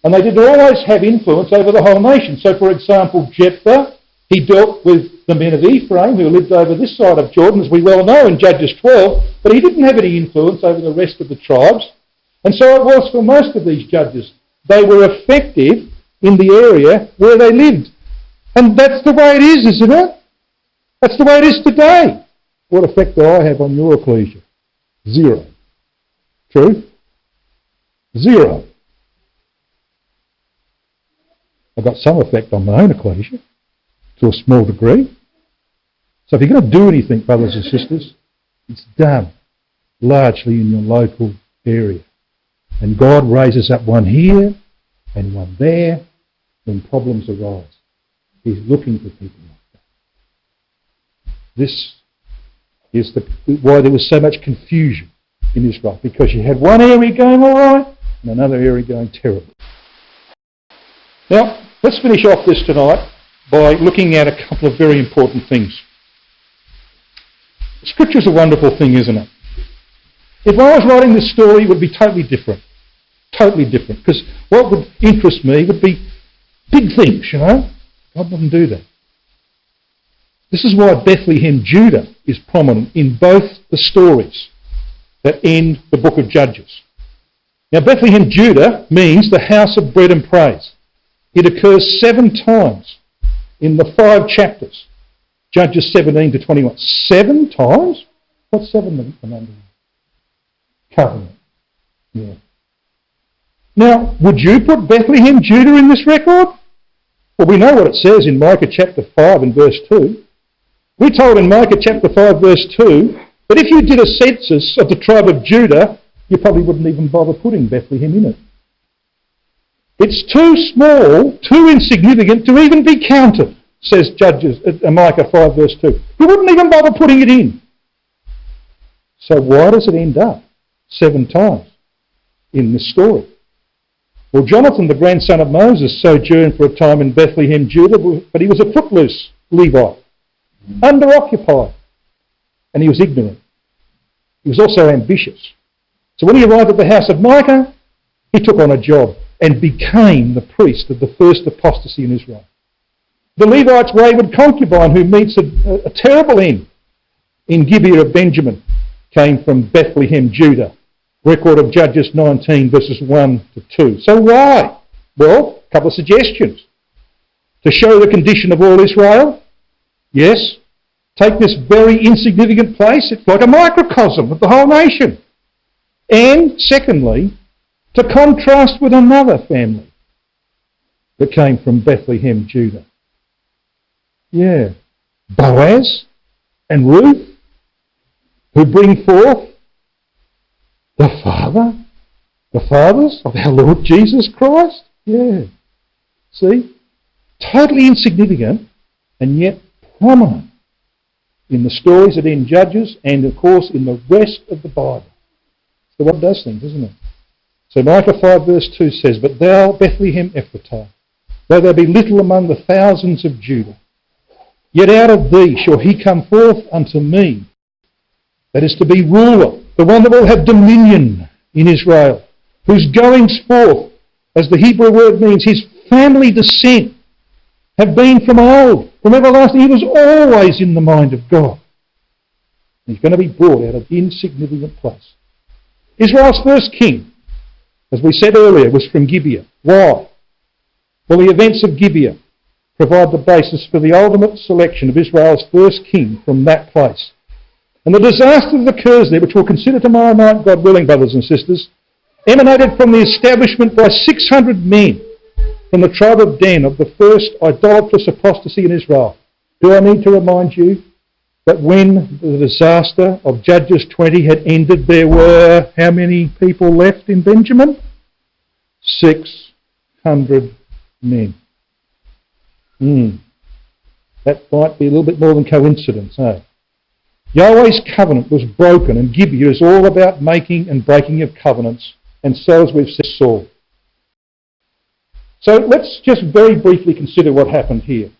And they didn't always have influence over the whole nation. So, for example, Jephthah, he dealt with the men of Ephraim, who lived over this side of Jordan, as we well know in Judges 12, but he didn't have any influence over the rest of the tribes. And so it was for most of these judges. They were effective in the area where they lived. And that's the way it is, isn't it? That's the way it is today. What effect do I have on your ecclesia? 0. True? 0. I've got some effect on my own ecclesia, to a small degree. So if you're going to do anything, brothers and sisters, it's done largely in your local area. And God raises up one here and one there when problems arise. He's looking for people like that. This is why there was so much confusion in Israel, because you had one area going all right and another area going terribly. Now, let's finish off this tonight by looking at a couple of very important things. Scripture's a wonderful thing, isn't it? If I was writing this story, it would be totally different. Totally different. Because what would interest me would be big things, you know. God wouldn't do that. This is why Bethlehem, Judah is prominent in both the stories that end the book of Judges. Now, Bethlehem, Judah means the house of bread and praise. It occurs 7 times in the 5 chapters. Judges 17 to 21. 7 times? What's 7 the number? Covenant. Yeah. Now, would you put Bethlehem, Judah in this record? Well, we know what it says in Micah chapter 5 and verse 2. We're told in Micah chapter 5 verse 2 that if you did a census of the tribe of Judah, you probably wouldn't even bother putting Bethlehem in it. It's too small, too insignificant to even be counted, says Micah 5 verse 2. You wouldn't even bother putting it in. So why does it end up 7 times in this story? Well, Jonathan, the grandson of Moses, sojourned for a time in Bethlehem, Judah, but he was a footloose Levite, under-occupied, and he was ignorant. He was also ambitious. So when he arrived at the house of Micah, he took on a job and became the priest of the first apostasy in Israel. The Levite's wayward concubine, who meets a terrible end in Gibea of Benjamin, came from Bethlehem, Judah. Record of Judges 19, verses 1 to 2. So why? Well, a couple of suggestions. To show the condition of all Israel? Yes. Take this very insignificant place. It's like a microcosm of the whole nation. And secondly, to contrast with another family that came from Bethlehem, Judah. Yeah. Boaz and Ruth, who bring forth the fathers of our Lord Jesus Christ. Yeah. See? totally insignificant and yet prominent in the stories that end Judges and, of course, in the rest of the Bible. So what does things, isn't it? So Micah 5 verse 2 says, But thou, Bethlehem Ephratah, though thou be little among the thousands of Judah, yet out of thee shall he come forth unto me, that is to be ruler, the one that will have dominion in Israel, whose goings forth, as the Hebrew word means, his family descent, have been from old, from everlasting. He was always in the mind of God. He's going to be brought out of insignificant place. Israel's first king, as we said earlier, was from Gibea. Why? Well, the events of Gibea provide the basis for the ultimate selection of Israel's first king from that place. And the disaster that occurs there, which we'll consider tomorrow night, God willing, brothers and sisters, emanated from the establishment by 600 men from the tribe of Dan of the first idolatrous apostasy in Israel. Do I need to remind you that when the disaster of Judges 20 had ended, there were how many people left in Benjamin? 600 men. That might be a little bit more than coincidence, eh? Yahweh's covenant was broken, and Gibea is all about making and breaking of covenants, and so as we've said, Saul. So let's just very briefly consider what happened here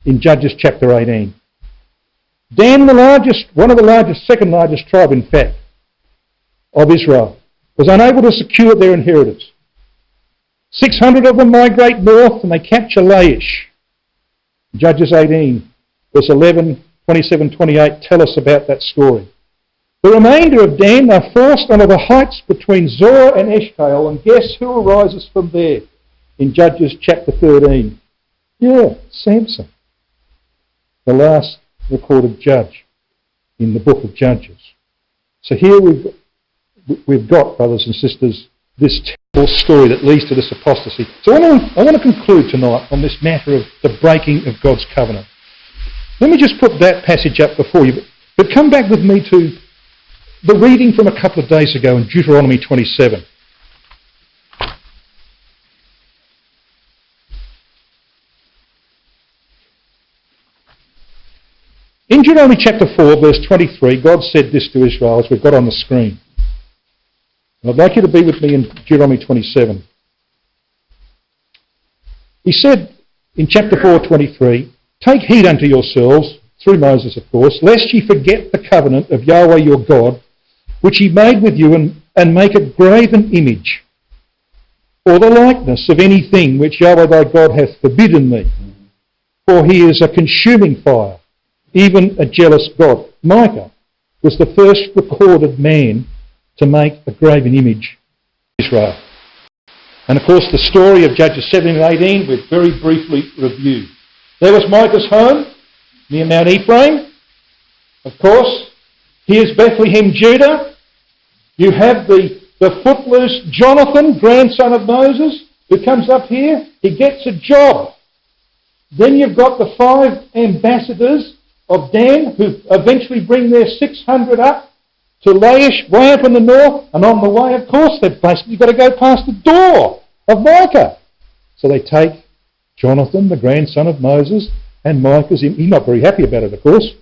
in Judges chapter 18. Dan, one of the largest, second largest tribe in fact, of Israel, was unable to secure their inheritance. 600 of them migrate north and they capture Laish. Judges 18, verse 11, 27, 28 tell us about that story. The remainder of Dan are forced onto the heights between Zorah and Eshtaol, and guess who arises from there in Judges chapter 13? Yeah, Samson, the last recorded judge in the book of Judges. So here we've got, brothers and sisters, this terrible story that leads to this apostasy. So I want to conclude tonight on this matter of the breaking of God's covenant. Let me just put that passage up before you, but come back with me to the reading from a couple of days ago in Deuteronomy 27. In Deuteronomy chapter 4, verse 23, God said this to Israel, as we've got on the screen. And I'd like you to be with me in Deuteronomy 27. He said in chapter 4:23, Take heed unto yourselves, through Moses of course, lest ye forget the covenant of Yahweh your God, which he made with you, and make a graven image, or the likeness of anything which Yahweh thy God hath forbidden thee. For he is a consuming fire, even a jealous God. Micah was the first recorded man to make a graven image of Israel. And of course the story of Judges 17 and 18 we've very briefly reviewed. There was Micah's home near Mount Ephraim. Of course, here's Bethlehem, Judah. You have the footloose Jonathan, grandson of Moses, who comes up here. He gets a job. Then you've got the 5 ambassadors of Dan who eventually bring their 600 up to Laish, way up in the north, and on the way, of course, they've basically got to go past the door of Micah. So they take Jonathan, the grandson of Moses, and Micah's he's not very happy about it, of course,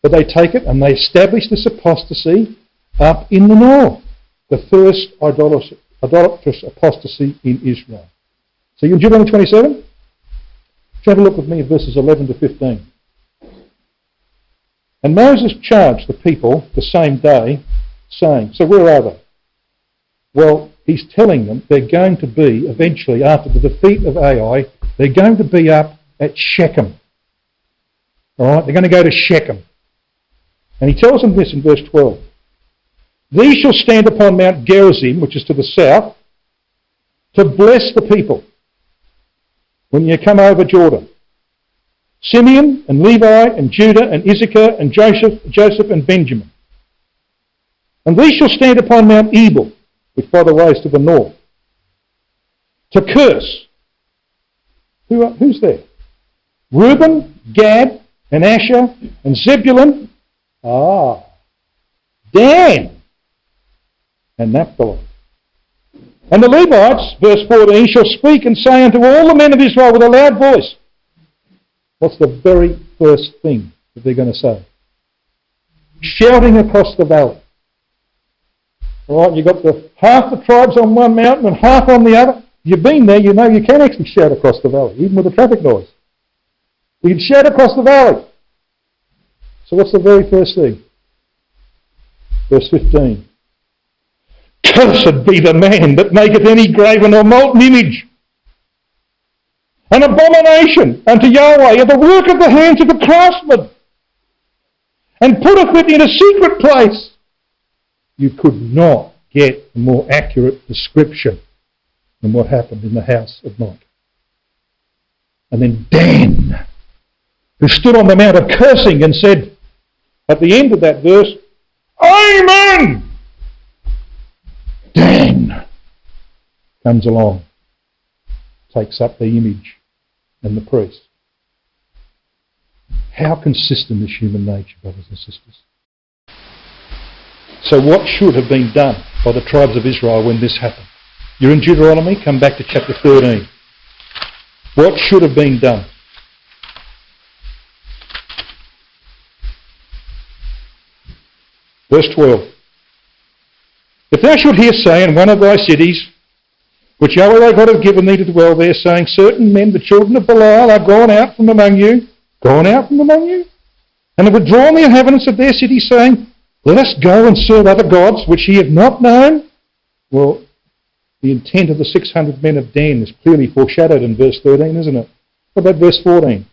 but they take it and they establish this apostasy up in the north, the first idolatrous apostasy in Israel. So you in Deuteronomy 27? Have a look with me at verses 11 to 15. And Moses charged the people the same day, saying, so where are they? Well, he's telling them they're going to be, eventually, after the defeat of Ai, they're going to be up at Shechem. All right, they're going to go to Shechem. And he tells them this in verse 12. These shall stand upon Mount Gerizim, which is to the south, to bless the people when you come over Jordan. Simeon and Levi and Judah and Issachar and Joseph and Benjamin. And these shall stand upon Mount Ebal, which by the way is to the north, to curse. Who's there? Reuben, Gad and Asher and Zebulun. Dan and Naphtali. And the Levites, verse 14, shall speak and say unto all the men of Israel with a loud voice, What's the very first thing that they're going to say? Shouting across the valley. All right, you've got half the tribes on one mountain and half on the other. You've been there, you know you can actually shout across the valley, even with a traffic noise. You can shout across the valley. So what's the very first thing? Verse 15. Cursed be the man that maketh any graven or molten image, an abomination unto Yahweh, of the work of the hands of the craftsman, and putteth it in a secret place. You could not get a more accurate description than what happened in the house of Mike. And then Dan, who stood on the mount of cursing and said, at the end of that verse, Amen! Dan comes along, takes up the image and the priest. How consistent is human nature, brothers and sisters? So what should have been done by the tribes of Israel when this happened? You're in Deuteronomy, come back to chapter 13. What should have been done? Verse 12. If thou should hear say in one of thy cities, which Yahweh thy God hath given thee to dwell there, saying, certain men, the children of Belial, are gone out from among you, and have withdrawn the inhabitants of their city, saying, let us go and serve other gods, which ye have not known. Well, the intent of the 600 men of Dan is clearly foreshadowed in verse 13, isn't it? What about verse 14?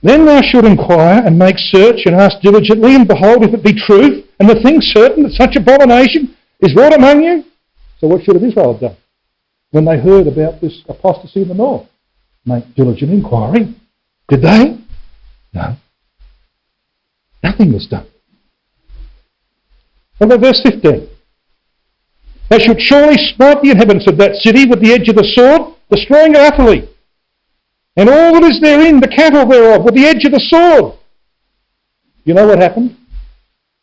Then thou shalt inquire and make search and ask diligently, and behold, if it be truth, and the thing certain that such abomination is wrought among you. So what should have Israel have done when they heard about this apostasy in the north? Make diligent inquiry. Did they? No. Nothing was done. What about verse 15? They should surely smite the inhabitants of that city with the edge of the sword, destroying it utterly, and all that is therein, the cattle thereof, with the edge of the sword. You know what happened?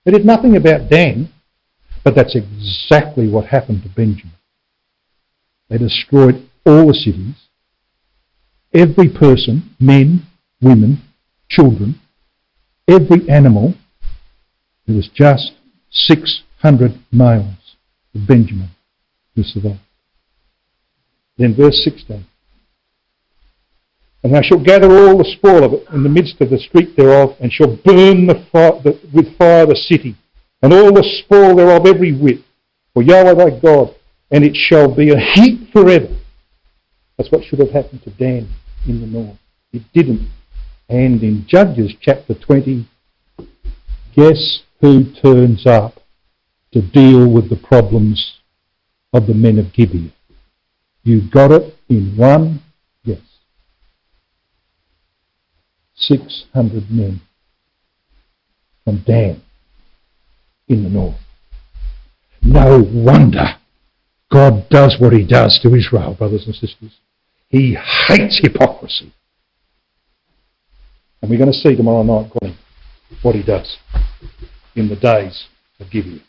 They did nothing about Dan, but that's exactly what happened to Benjamin. They destroyed all the cities, every person, men, women, children, every animal. There was just 600 males of Benjamin who survived. Then verse 16. And thou shalt gather all the spoil of it in the midst of the street thereof, and shall burn with fire the city, and all the spoil thereof every whit, for Yahweh thy God, and it shall be a heap forever. That's what should have happened to Dan in the north. It didn't. And in Judges chapter 20, guess who turns up to deal with the problems of the men of Gibea? You got it in one guess. 600 men from Dan in the north. No wonder God does what he does to Israel, brothers and sisters. He hates hypocrisy. And we're going to see tomorrow night what he does in the days of Gibea.